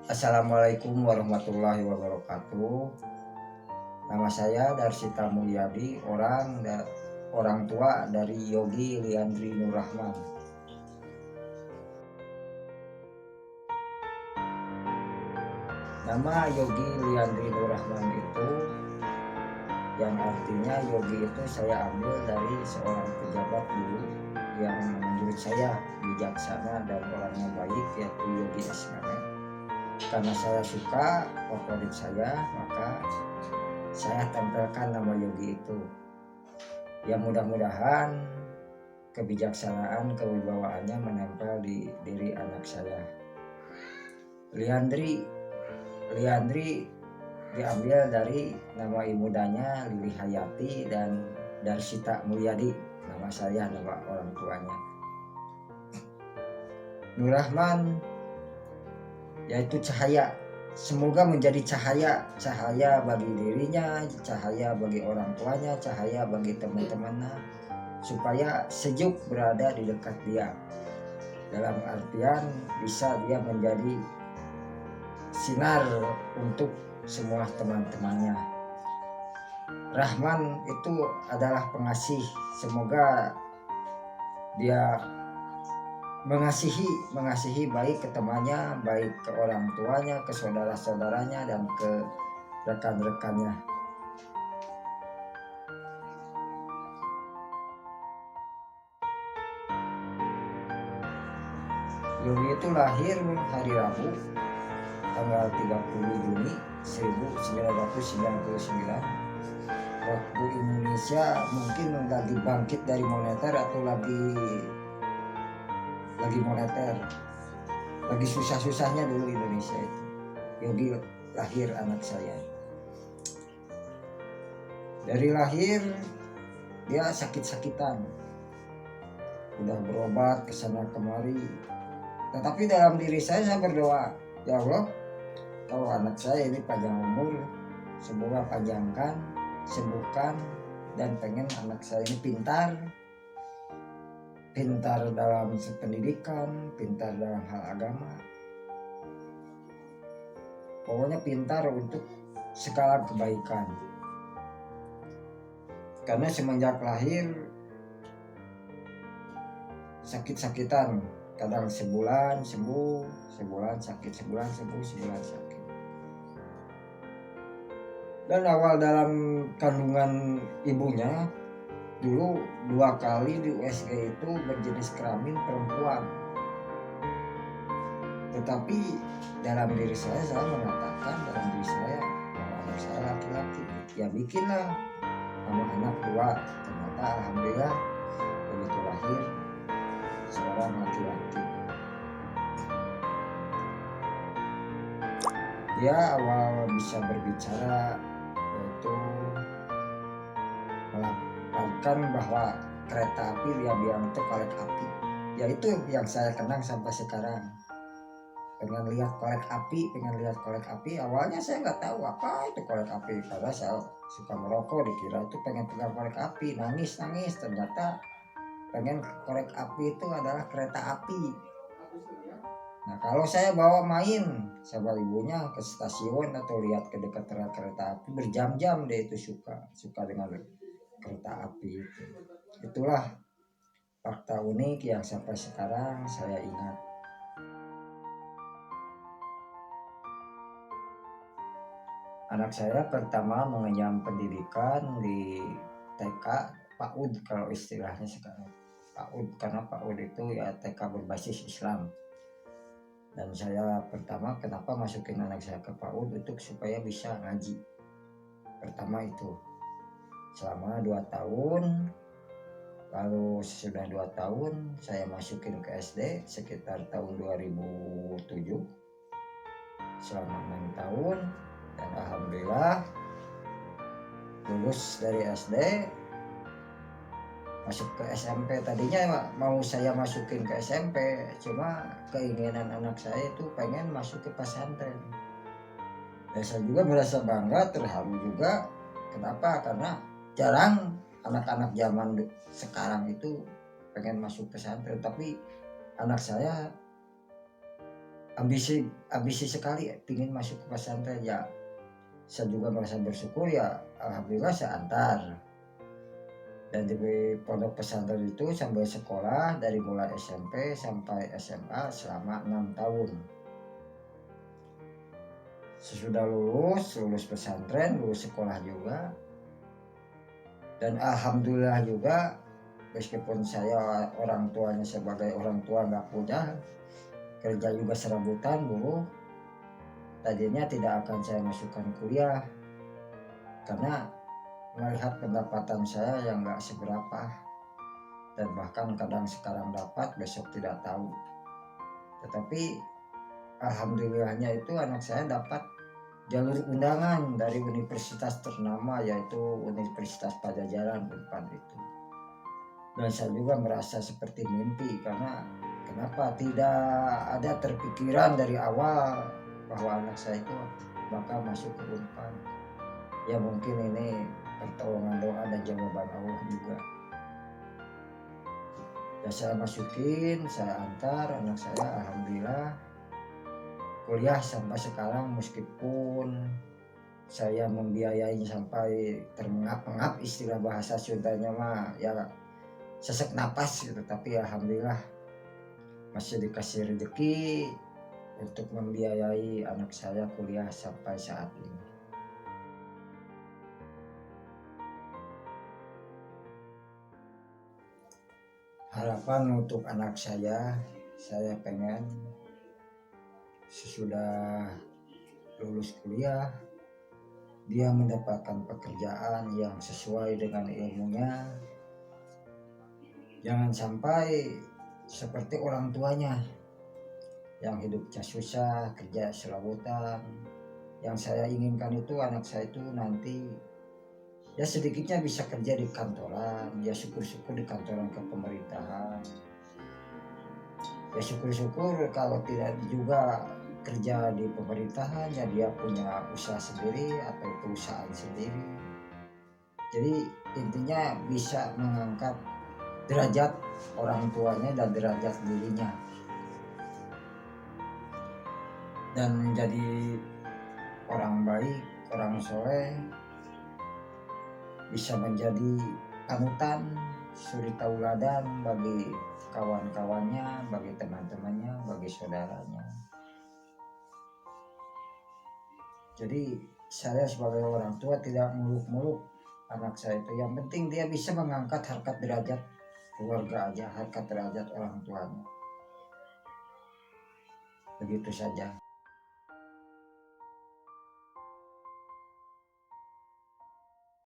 Assalamualaikum warahmatullahi wabarakatuh. Nama saya Darsita Mulyadi, orang tua dari Yogi Liandri Nur Rahman. Nama Yogi Liandri Nur Rahman itu yang artinya Yogi itu saya ambil dari seorang pejabat dulu yang menurut saya bijaksana dan orangnya baik, yaitu Yogi Esmamet. Karena saya suka favorit saya, maka saya tempelkan nama Yogi itu. Ya mudah-mudahan kebijaksanaan, kewibawaannya menempel di diri anak saya. Liandri diambil dari nama ibundanya Lili Hayati dan Darsita Mulyadi, nama saya, nama orang tuanya. Nur Rahman yaitu cahaya. Semoga menjadi cahaya bagi dirinya, cahaya bagi orang tuanya, cahaya bagi teman-temannya, supaya sejuk berada di dekat dia. Dalam artian bisa dia menjadi sinar untuk semua teman-temannya. Rahman itu adalah pengasih. Semoga dia mengasihi baik ke temannya, baik ke orang tuanya, ke saudara-saudaranya, dan ke rekan-rekannya. Yogi itu lahir hari Rabu tanggal 30 Juni 1999. Waktu Indonesia mungkin lagi bangkit dari moneter atau lagi moneter, lagi susah-susahnya dulu Indonesia itu. Yogi lahir anak saya. Dari lahir dia sakit-sakitan, udah berobat kesana kemari, tetapi dalam diri saya berdoa, ya Allah, kalau anak saya ini panjang umur, semoga panjangkan, sembuhkan, dan pengen anak saya ini pintar dalam pendidikan, pintar dalam hal agama, pokoknya pintar untuk segala kebaikan. Karena semenjak lahir sakit-sakitan, kadang sebulan sembuh, sebulan sakit, sebulan sembuh, sebulan sakit. Dan awal dalam kandungan ibunya dulu 2 kali di USG itu berjenis kelamin perempuan. Tetapi dalam diri saya mengatakan dalam diri saya bahwa anak saya laki-laki, ya bikinlah nama anak 2. Ternyata alhamdulillah begitu lahir seorang laki-laki. Dia awal bisa berbicara yaitu melakukan bahwa kereta api dia bilang itu korek api. Ya itu yang saya kenang sampai sekarang. Pengen lihat korek api. Awalnya saya nggak tahu apa itu korek api, karena saya suka merokok, dikira itu pengen pegang korek api, nangis. Ternyata pengen korek api itu adalah kereta api. Nah kalau saya bawa main sama ibunya ke stasiun atau lihat ke dekat kereta api, berjam-jam dia itu suka dengan kereta api itu. Itulah fakta unik yang sampai sekarang saya ingat. Anak saya pertama mengenyam pendidikan di TK PAUD kalau istilahnya sekarang. PAUD, karena PAUD itu ya TK berbasis Islam. Dan saya pertama kenapa masukin anak saya ke PAUD untuk supaya bisa ngaji. Pertama itu selama 2 tahun. Lalu sudah 2 tahun saya masukin ke SD sekitar tahun 2007. Selama 6 tahun dan alhamdulillah lulus dari SD, masuk ke SMP. Tadinya mau saya masukin ke SMP, cuma keinginan anak saya itu pengen masuk ke pesantren. Dan saya juga merasa bangga, terharu juga. Kenapa? Karena jarang anak-anak zaman sekarang itu pengen masuk pesantren, tapi anak saya ambisi sekali ingin masuk ke pesantren. Ya saya juga merasa bersyukur, ya alhamdulillah saya antar. Dan di pondok pesantren itu sambil sekolah dari mulai SMP sampai SMA selama 6 tahun. Sesudah lulus pesantren, lulus sekolah juga. Dan alhamdulillah juga, meskipun saya orang tuanya sebagai orang tua nggak punya, kerja juga serabutan dulu. Tadinya tidak akan saya masukkan kuliah karena melihat pendapatan saya yang nggak seberapa, dan bahkan kadang sekarang dapat besok tidak tahu. Tetapi alhamdulillahnya itu anak saya dapat jalur undangan dari universitas ternama, yaitu Universitas Pajajaran Unpad itu. Dan saya juga merasa seperti mimpi, karena kenapa tidak ada terpikiran dari awal bahwa anak saya itu bakal masuk ke Unpad. Ya mungkin ini pertolongan doa dan jawaban Allah juga. Ya saya masukin, saya antar anak saya, alhamdulillah kuliah sampai sekarang, meskipun saya membiayai sampai terengap-engap, istilah bahasa Sundanya mah ya sesek napas gitu, tapi alhamdulillah masih dikasih rezeki untuk membiayai anak saya kuliah sampai saat ini. Harapan untuk anak saya pengen sesudah lulus kuliah dia mendapatkan pekerjaan yang sesuai dengan ilmunya. Jangan sampai seperti orang tuanya yang hidupnya susah, kerja serabutan. Yang saya inginkan itu anak saya itu nanti ya sedikitnya bisa kerja di kantoran, ya syukur-syukur di kantoran kepemerintahan. Ya syukur-syukur kalau tidak juga kerja di pemerintahan, ya dia punya usaha sendiri atau perusahaan sendiri. Jadi intinya bisa mengangkat derajat orang tuanya dan derajat dirinya, dan menjadi orang baik, orang soleh, bisa menjadi panutan, suri tauladan bagi kawan-kawannya, bagi teman-temannya, bagi saudaranya. Jadi saya sebagai orang tua tidak muluk-muluk anak saya itu, yang penting dia bisa mengangkat harkat derajat keluarga aja, harkat derajat orang tuanya. Begitu saja.